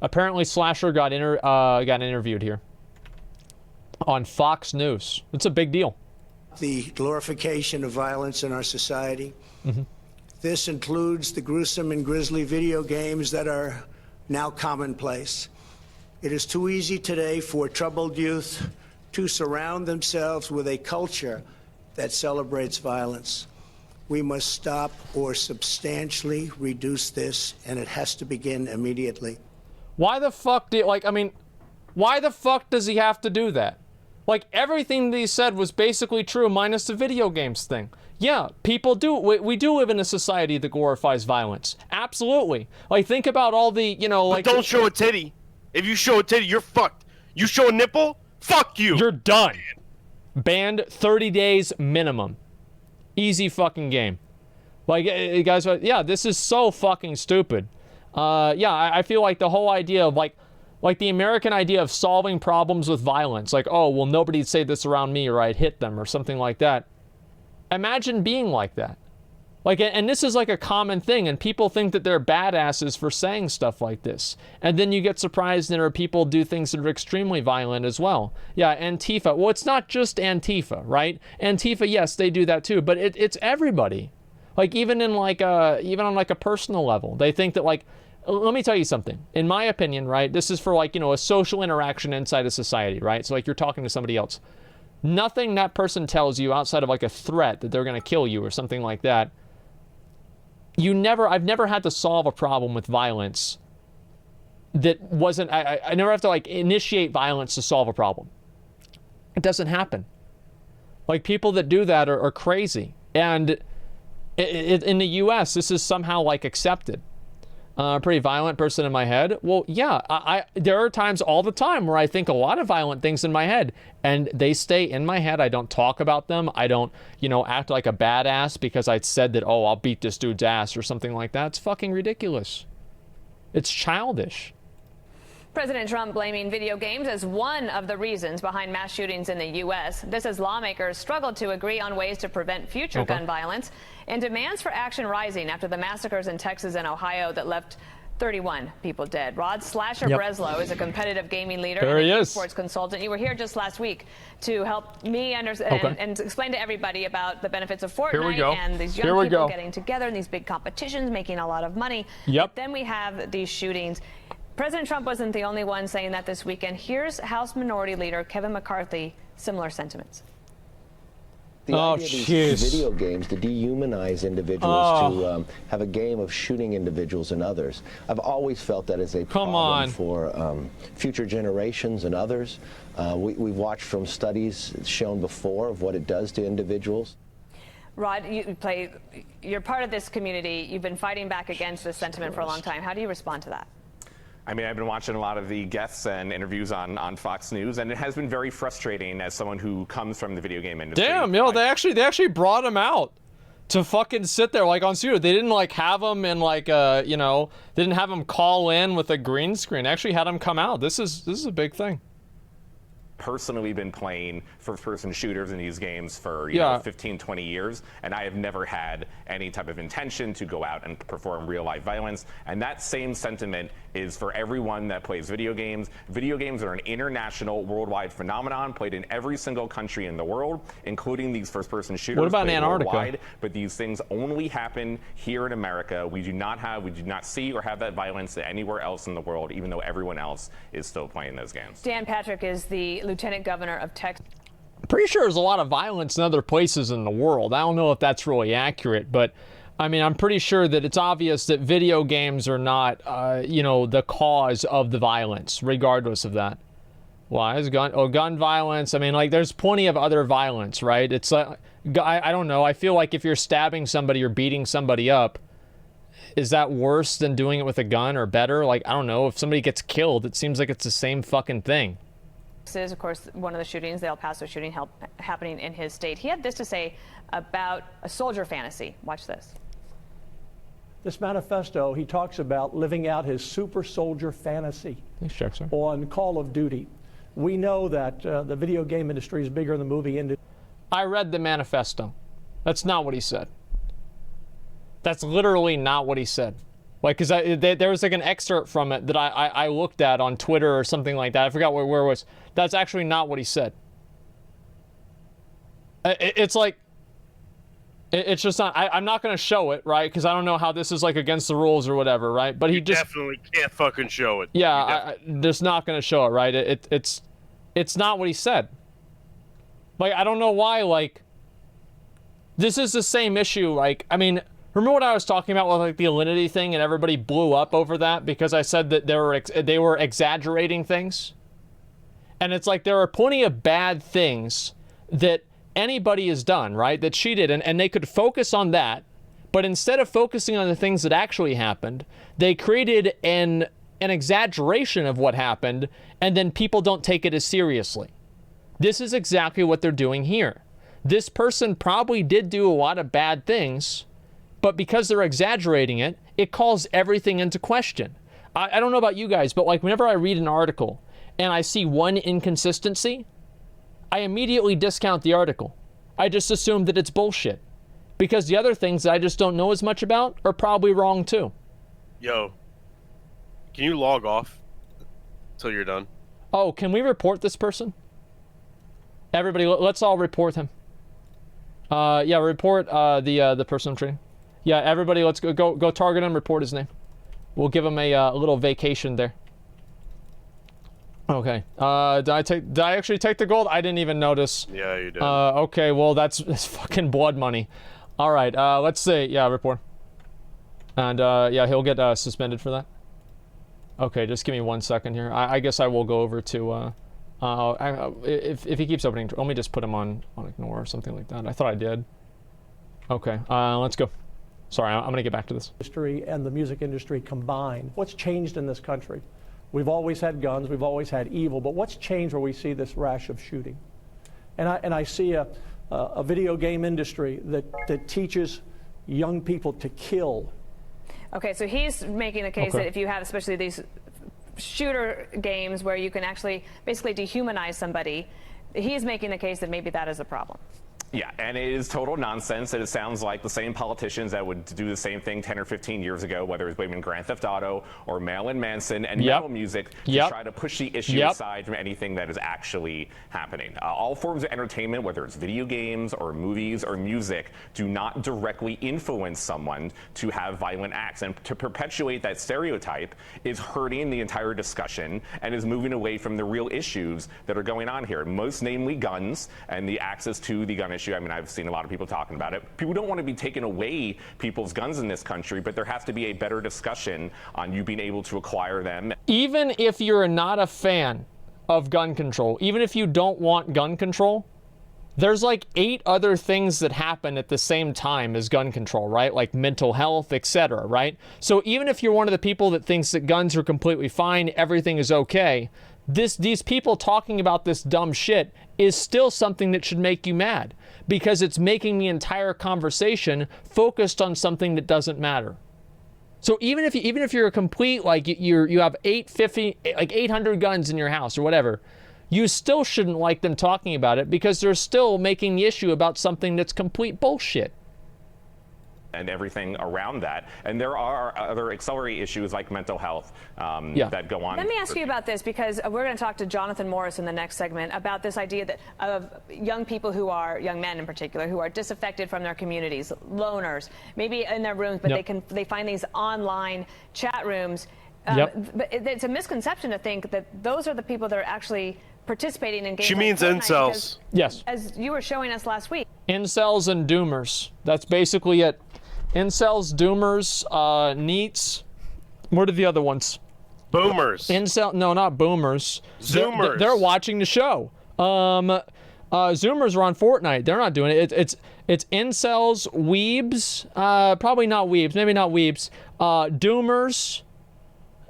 Apparently, Slasher got interviewed here on Fox News. It's a big deal. The glorification of violence in our society. Mm-hmm. This includes the gruesome and grisly video games that are now commonplace. It is too easy today for troubled youth to surround themselves with a culture that celebrates violence. We must stop or substantially reduce this, and it has to begin immediately. Why the fuck why the fuck does he have to do that? Like, everything that he said was basically true minus the video games thing. Yeah, people do. We do live in a society that glorifies violence. Absolutely. Like, think about all the, But don't show a titty. If you show a titty, you're fucked. You show a nipple, fuck you. You're done. Banned 30 days minimum. Easy fucking game. Like, guys, yeah, this is so fucking stupid. Yeah, I feel like the whole idea of, like the American idea of solving problems with violence. Like, oh, well, nobody'd say this around me or I'd hit them or something like that. Imagine being like that. Like, and this is like a common thing, and people think that they're badasses for saying stuff like this. And then you get surprised and people do things that are extremely violent as well. Yeah, Antifa. Well, it's not just Antifa, right? Antifa, yes, they do that too, but it's everybody. Like, even on like a personal level, they think that, like, let me tell you something. In my opinion, right, this is for, like, a social interaction inside a society, right? So, like, you're talking to somebody else. Nothing that person tells you outside of, like, a threat that they're going to kill you or something like that. I've never had to solve a problem with violence that wasn't, I never have to, like, initiate violence to solve a problem. It doesn't happen. Like, people that do that are crazy. And in the U.S., this is somehow, like, accepted. A pretty violent person in my head. Well, yeah, there are times all the time where I think a lot of violent things in my head, and they stay in my head. I don't talk about them. I don't, act like a badass because I said that, oh, I'll beat this dude's ass or something like that. It's fucking ridiculous. It's childish. President Trump blaming video games as one of the reasons behind mass shootings in the U.S. This as lawmakers struggled to agree on ways to prevent future gun violence, and demands for action rising after the massacres in Texas and Ohio that left 31 people dead. Rod Slasher Breslau is a competitive gaming leader and an esports consultant. You were here just last week to help me understand and explain to everybody about the benefits of Fortnite and these young people getting together in these big competitions, making a lot of money. But then we have these shootings. President Trump wasn't the only one saying that this weekend. Here's House Minority Leader Kevin McCarthy, similar sentiments. The idea of these video games to dehumanize individuals, to have a game of shooting individuals and others. I've always felt that is a problem for future generations and others. We've watched from studies shown before of what it does to individuals. Rod, you're part of this community. You've been fighting back against this sentiment for a long time. How do you respond to that? I mean, I've been watching a lot of the guests and interviews on Fox News, and it has been very frustrating as someone who comes from the video game industry. Damn, they actually brought him out to fucking sit there, like, on studio. They didn't, like, have him in, like, they didn't have him call in with a green screen. They actually had him come out. This is a big thing. Personally been playing first-person shooters in these games for 15, 20 years, and I have never had any type of intention to go out and perform real-life violence. And that same sentiment is for everyone that plays video games. Video games are an international, worldwide phenomenon, played in every single country in the world, including these first-person shooters. What about Antarctica? Worldwide, but these things only happen here in America. We do not see or have that violence anywhere else in the world, even though everyone else is still playing those games. Dan Patrick is the Lieutenant Governor of Texas. I'm pretty sure there's a lot of violence in other places in the world. I don't know if that's really accurate, but I mean, I'm pretty sure that it's obvious that video games are not, the cause of the violence, regardless of that. Why is gun violence? I mean, like, there's plenty of other violence, right? It's like, I don't know. I feel like if you're stabbing somebody or beating somebody up, is that worse than doing it with a gun or better? Like, I don't know. If somebody gets killed, it seems like it's the same fucking thing. This is, of course, one of the shootings, the El Paso shooting happening in his state. He had this to say about a soldier fantasy. Watch this. This manifesto, he talks about living out his super soldier fantasy on Call of Duty. We know that the video game industry is bigger than the movie industry. I read the manifesto. That's not what he said. That's literally not what he said. Like, because there was like an excerpt from it that I looked at on Twitter or something like that. I forgot where it was. That's actually not what he said. It's like, it's just not, I'm not going to show it, right? Because I don't know how this is like against the rules or whatever, right? But he just definitely can't fucking show it. Yeah, just not going to show it, right? It's not what he said. Like, I don't know why, like, this is the same issue. Like, I mean, remember what I was talking about with like the Alinity thing, and everybody blew up over that because I said that they were exaggerating things? And it's like, there are plenty of bad things that anybody has done, right, that she did, and they could focus on that, but instead of focusing on the things that actually happened, they created an exaggeration of what happened, and then people don't take it as seriously. This is exactly what they're doing here. This person probably did do a lot of bad things, but because they're exaggerating it, it calls everything into question. I don't know about you guys, but like whenever I read an article and I see one inconsistency, I immediately discount the article. I just assume that it's bullshit. Because the other things that I just don't know as much about are probably wrong too. Yo, can you log off until you're done? Oh, can we report this person? Everybody, let's all report him. Yeah, report the person I'm treating. Yeah, everybody, let's go target him, report his name. We'll give him a little vacation there. Okay. Did I actually take the gold? I didn't even notice. Yeah, you did. Okay, well, that's fucking blood money. All right, let's see. Yeah, report. And, yeah, he'll get suspended for that. Okay, just give me 1 second here. I guess I will go over to, if he keeps opening, let me just put him on ignore or something like that. I thought I did. Okay, let's go. Sorry, I'm gonna get back to this. Industry and the music industry combined. What's changed in this country? We've always had guns, we've always had evil, but what's changed where we see this rash of shooting? And I see a video game industry that teaches young people to kill. Okay, so he's making the case that if you have especially these shooter games where you can actually basically dehumanize somebody, he's making the case that maybe that is a problem. Yeah, and it is total nonsense, and it sounds like the same politicians that would do the same thing 10 or 15 years ago, whether it was blaming Grand Theft Auto or Marilyn Manson and metal music, to try to push the issue aside from anything that is actually happening. All forms of entertainment, whether it's video games or movies or music, do not directly influence someone to have violent acts. And to perpetuate that stereotype is hurting the entire discussion and is moving away from the real issues that are going on here, most namely guns and the access to the gun issue. I mean, I've seen a lot of people talking about it. People don't want to be taking away people's guns in this country, but there has to be a better discussion on you being able to acquire them. Even if you're not a fan of gun control, even if you don't want gun control, there's like 8 other things that happen at the same time as gun control, right? Like mental health, etc., right? So even if you're one of the people that thinks that guns are completely fine, everything is okay, these people talking about this dumb shit is still something that should make you mad, because it's making the entire conversation focused on something that doesn't matter. So even if you're a complete, like you have 800 guns in your house or whatever, you still shouldn't like them talking about it, because they're still making the issue about something that's complete bullshit. And everything around that. And there are other accelerated issues like mental health that go on. Let me ask you about this, because we're going to talk to Jonathan Morris in the next segment about this idea that of young people who are, young men in particular, who are disaffected from their communities, loners, maybe in their rooms, but they find these online chat rooms. But it's a misconception to think that those are the people that are actually participating in games. She means like incels. Yes. As you were showing us last week. Incels and doomers. That's basically it. Incels, doomers, neets. What are the other ones? Boomers. No, not boomers. Zoomers. They're watching the show. Zoomers are on Fortnite. They're not doing it. It's incels, weebs. Probably not weebs. Maybe not weebs. Doomers.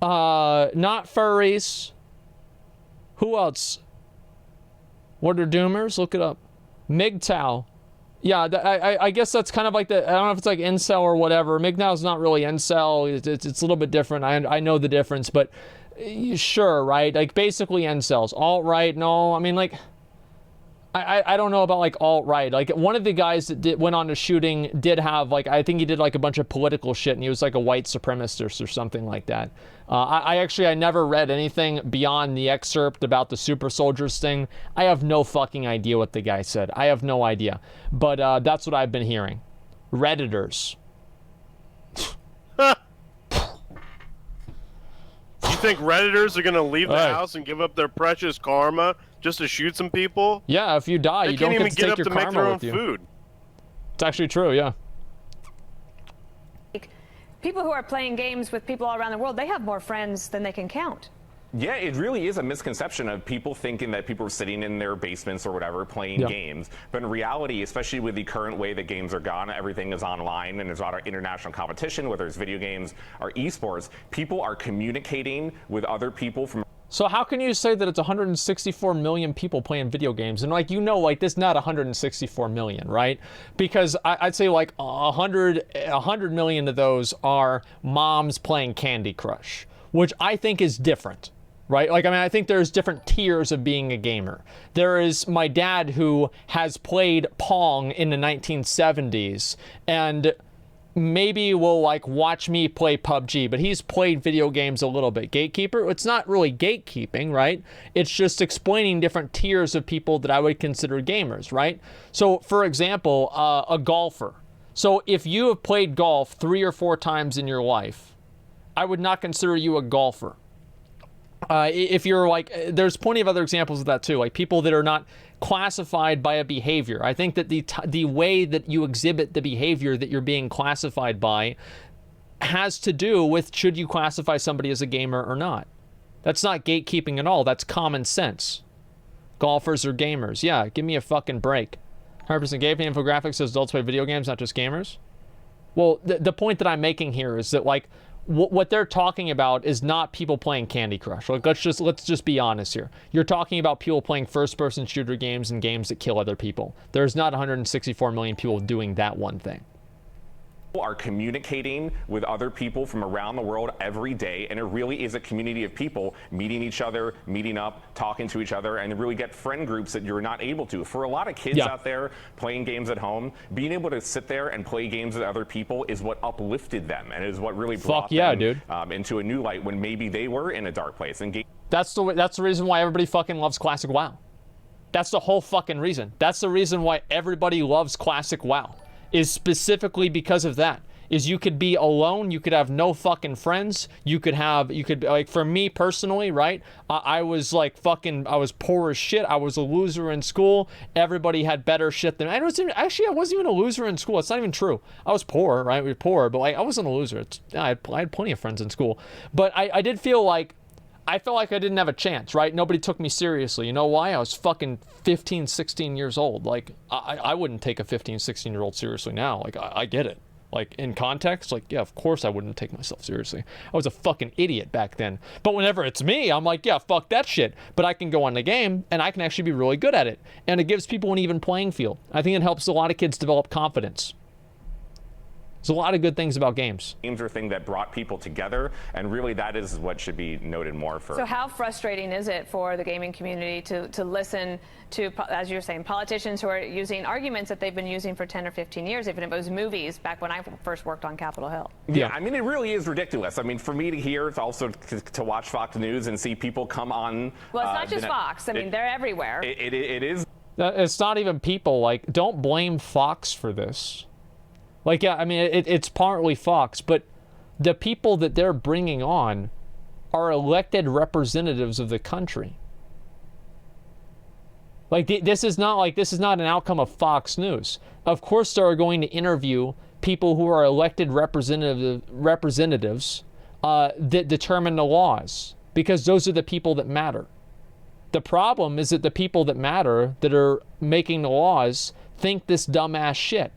Not furries. Who else? What are doomers? Look it up. MGTOW. Yeah, I guess that's kind of like the, I don't know if it's like incel or whatever. MGTOW's not really incel. It's a little bit different. I know the difference, but sure, right? Like basically incels. Alt-right, no. I mean, like, I don't know about like alt-right. Like one of the guys that went on to shooting did have like, I think he did like a bunch of political shit and he was like a white supremacist or something like that. I never read anything beyond the excerpt about the super soldiers thing. I have no fucking idea what the guy said. I have no idea. But that's what I've been hearing. Redditors. You think Redditors are going to leave the house and give up their precious karma just to shoot some people? Yeah, if you die, you don't get to take your karma with you. Food. It's actually true, yeah. People who are playing games with people all around the world, they have more friends than they can count. Yeah, it really is a misconception of people thinking that people are sitting in their basements or whatever playing games. But in reality, especially with the current way that games are gone, everything is online and there's a lot of international competition, whether it's video games or esports, people are communicating with other people from... So how can you say that it's 164 million people playing video games? And like, you know, like this not 164 million, right? Because I'd say like 100 million of those are moms playing Candy Crush, which I think is different. Right? Like, I mean, I think there's different tiers of being a gamer. There is my dad who has played Pong in the 1970s and maybe will like watch me play PUBG, but he's played video games a little bit. Gatekeeper, it's not really gatekeeping, right? It's just explaining different tiers of people that I would consider gamers, right? So, for example, a golfer. So if you have played golf 3 or 4 times in your life, I would not consider you a golfer. If you're like, there's plenty of other examples of that too, like people that are not classified by a behavior. I think that the way that you exhibit the behavior that you're being classified by has to do with should you classify somebody as a gamer or not. That's not gatekeeping at all. That's common sense. Golfers are gamers. Yeah, give me a fucking break. 100% gameplay infographic says adults play video games, not just gamers. Well, the point that I'm making here is that like, what they're talking about is not people playing Candy Crush. Like, let's just be honest here. You're talking about people playing first-person shooter games and games that kill other people. There's not 164 million people doing that one thing. Are communicating with other people from around the world every day, and it really is a community of people meeting each other, meeting up, talking to each other, and really get friend groups that you're not able to. For a lot of kids out there playing games at home, being able to sit there and play games with other people is what uplifted them, and is what really brought them into a new light when maybe they were in a dark place. And that's the reason why everybody fucking loves Classic WoW. That's the whole fucking reason. That's the reason why everybody loves Classic WoW. Is specifically because of that. Is you could be alone, you could have no fucking friends, you could like, for me personally, right? I was like fucking, I was poor as shit, I was a loser in school, everybody had better shit than, I wasn't even a loser in school, it's not even true. I was poor, right? We were poor, but like, I wasn't a loser. I had plenty of friends in school. But I did feel like, I felt like I didn't have a chance, right? Nobody took me seriously. You know why? I was fucking 15, 16 years old. Like, I wouldn't take a 15, 16-year-old seriously now. Like, I get it. Like, in context, like, yeah, of course I wouldn't take myself seriously. I was a fucking idiot back then. But whenever it's me, I'm like, yeah, fuck that shit. But I can go on the game, and I can actually be really good at it. And it gives people an even playing field. I think it helps a lot of kids develop confidence. There's a lot of good things about games. Games are a thing that brought people together, and really that is what should be noted more for. So how frustrating is it for the gaming community to listen to, as you're saying, politicians who are using arguments that they've been using for 10 or 15 years, even if it was movies back when I first worked on Capitol Hill? Yeah, I mean, it really is ridiculous. I mean, for me to hear, it's also to watch Fox News and see people come on. Well, it's not just Fox. I mean, they're everywhere. It is. It's not even people. Like, don't blame Fox for this. Like, yeah, I mean, it's partly Fox, but the people that they're bringing on are elected representatives of the country. Like, this is not an outcome of Fox News. Of course, they are going to interview people who are elected representatives that determine the laws, because those are the people that matter. The problem is that the people that matter, that are making the laws, think this dumbass shit.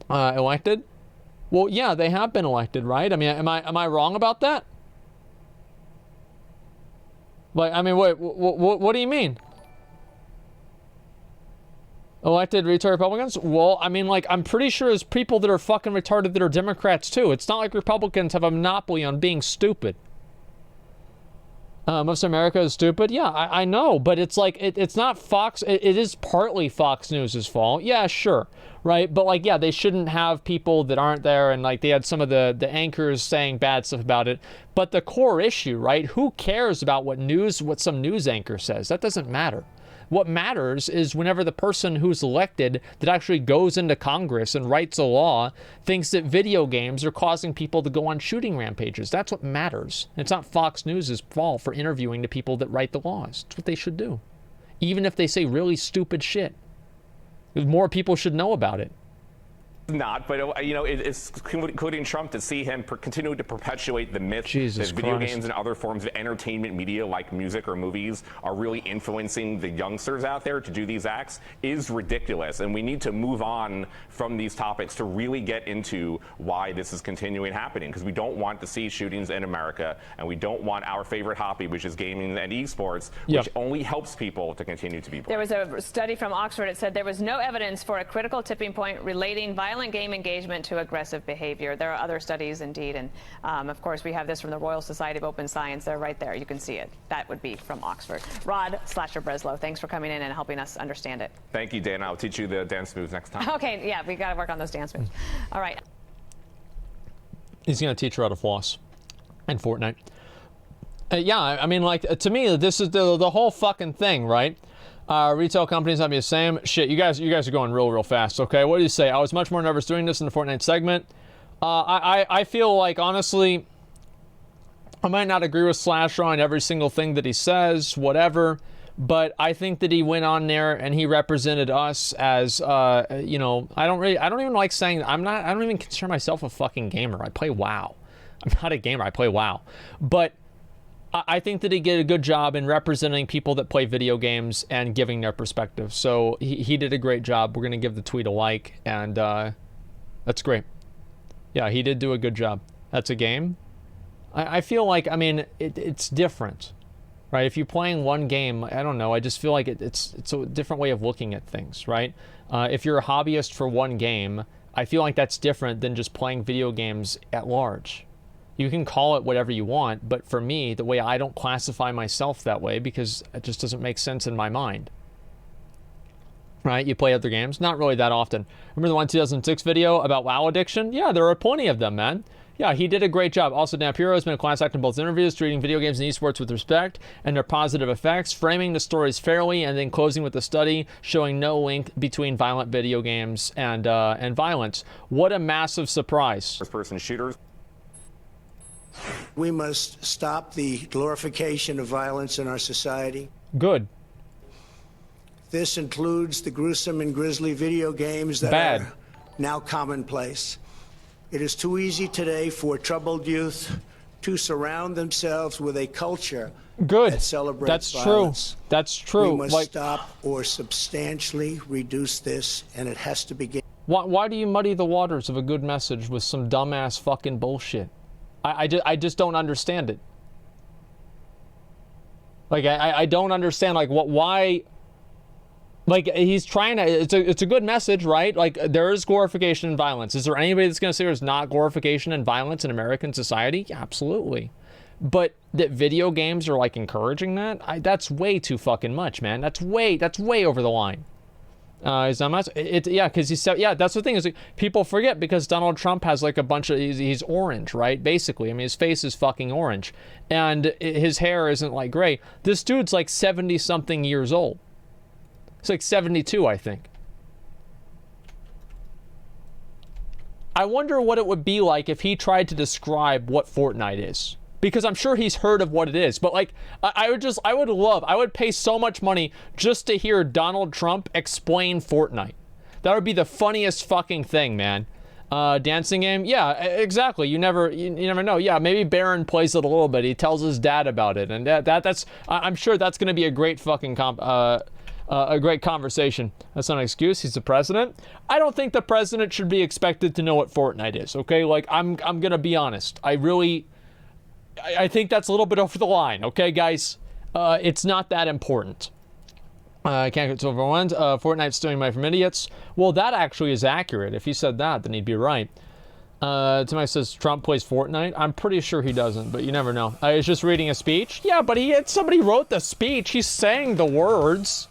Elected? Well, yeah, they have been elected, right? I mean, am I wrong about that? Like, I mean, what do you mean? Elected retard Republicans? Well, I mean, like, I'm pretty sure there's people that are fucking retarded that are Democrats too. It's not like Republicans have a monopoly on being stupid. Most of America is stupid. Yeah, I know, but it's like, it's not Fox. It is partly Fox News' fault. Yeah, sure. Right. But like, yeah, they shouldn't have people that aren't there. And like, they had some of the anchors saying bad stuff about it. But the core issue, right? Who cares about what some news anchor says? That doesn't matter. What matters is whenever the person who's elected that actually goes into Congress and writes a law thinks that video games are causing people to go on shooting rampages. That's what matters. It's not Fox News' fault for interviewing the people that write the laws. It's what they should do. Even if they say really stupid shit. More people should know about it. Not, but you know, it's including Trump, to see him continue to perpetuate the myth Jesus that video Christ. games and other forms of entertainment media like music or movies are really influencing the youngsters out there to do these acts is ridiculous. And we need to move on from these topics to really get into why this is continuing happening, because we don't want to see shootings in America, and we don't want our favorite hobby, which is gaming and esports, which only helps people to continue to be born. There was a study from Oxford. It said there was no evidence for a critical tipping point relating violent game engagement to aggressive behavior. There are other studies indeed, and of course we have this from the Royal Society of Open Science. They're right there. You can see it. That would be from Oxford. Rod Slasher Breslau, thanks for coming in and helping us understand it. Thank you, Dan. I'll teach you the dance moves next time. Okay, yeah, we got to work on those dance moves. All right. He's going to teach her how to floss in Fortnite. Yeah, I mean, like, to me, this is the whole fucking thing, right? Retail companies not be the same. Shit, you guys are going real fast, okay? What do you say? I was much more nervous doing this in the Fortnite segment. I feel like, honestly, I might not agree with Slasher on every single thing that he says, whatever, but I think that he went on there and he represented us as, you know, I don't even like saying, I don't even consider myself a fucking gamer. I play WoW. I'm not a gamer, I play WoW. But I think that he did a good job in representing people that play video games and giving their perspective. So he did a great job. We're going to give the tweet a like, and that's great. Yeah, he did do a good job. That's a game. I feel like, I mean, it's different, right? If you're playing one game, I don't know, I just feel like it's a different way of looking at things, right? If you're a hobbyist for one game, I feel like that's different than just playing video games at large. You can call it whatever you want, but for me, the way I don't classify myself that way, because it just doesn't make sense in my mind. Right? You play other games? Not really that often. Remember the 2006 video about WoW addiction? Yeah, there are plenty of them, man. Yeah, he did a great job. Also, Dan Piro has been a class act in both interviews, treating video games and esports with respect and their positive effects, framing the stories fairly, and then closing with a study showing no link between violent video games and violence. What a massive surprise. First-person shooters. We must stop the glorification of violence in our society. Good. This includes the gruesome and grisly video games that are now commonplace. It is too easy today for troubled youth to surround themselves with a culture that celebrates violence. True. That's true. We must stop or substantially reduce this, and it has to begin. Why do you muddy the waters of a good message with some dumbass fucking bullshit? I just don't understand it. Like, I don't understand, like, why, like, he's trying to, it's a good message, right? Like, there is glorification and violence. Is there anybody that's going to say there's not glorification and violence in American society? Yeah, absolutely. But that video games are, like, encouraging that? That's way too fucking much, man. That's way over the line. Is that much? Yeah, because he said, yeah, that's the thing is, like, people forget because Donald Trump has like a bunch of, he's orange, right? Basically, I mean, his face is fucking orange, and his hair isn't like gray. This dude's like 70 something years old. It's like 72, I think. I wonder what it would be like if he tried to describe what Fortnite is. Because I'm sure he's heard of what it is. But like, I would pay so much money just to hear Donald Trump explain Fortnite. That would be the funniest fucking thing, man. Dancing game? Yeah, exactly. You never know. Yeah, maybe Barron plays it a little bit. He tells his dad about it. And that's I'm sure that's going to be a great fucking a great conversation. That's not an excuse. He's the president. I don't think the president should be expected to know what Fortnite is, okay? Like, I'm going to be honest. I think that's a little bit over the line, okay, guys? It's not that important. Can't get silver ones. Fortnite's stealing money from idiots. Well, that actually is accurate. If he said that, then he'd be right. Somebody says Trump plays Fortnite. I'm pretty sure he doesn't, but you never know. He's just reading a speech. Yeah, but somebody wrote the speech. He's saying the words.